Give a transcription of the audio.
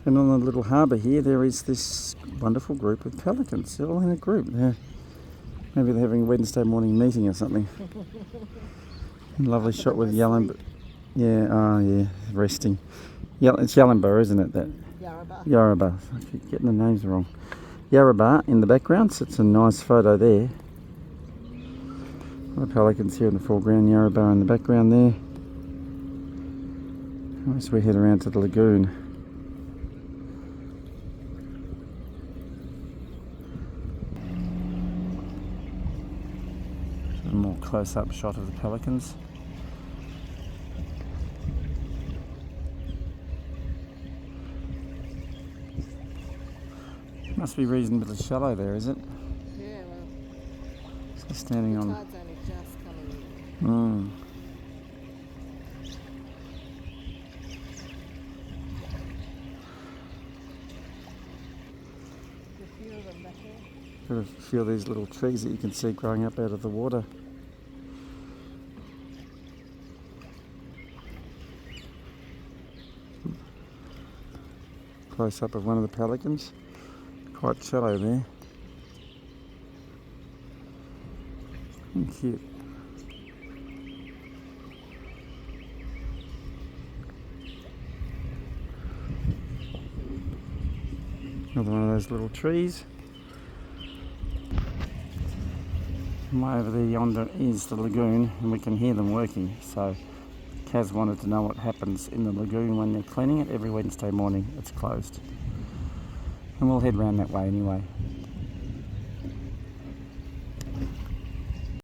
And on the little harbour here, there is this wonderful group of pelicans. They're all in a group. Maybe they're having a Wednesday morning meeting or something. Lovely shot with Yellenba. Yeah, oh yeah, resting. It's Yellenba, isn't it? That Yarrabah. I keep getting the names wrong. Yarrabah in the background, so it's a nice photo there. The pelicans here in the foreground, Yarrabah in the background there. As we head around to the lagoon. A more close-up shot of the pelicans. Must be reasonably shallow there, is it? Yeah, well, so standing on. The tide's only just coming in. A few of them back here. Got a few of these little trees that you can see growing up out of the water. Close up of one of the pelicans. Quite shallow there. And cute. Another one of those little trees. And way over there yonder is the lagoon, and we can hear them working. So Kaz wanted to know what happens in the lagoon when they're cleaning it. Every Wednesday morning it's closed. And we'll head round that way anyway.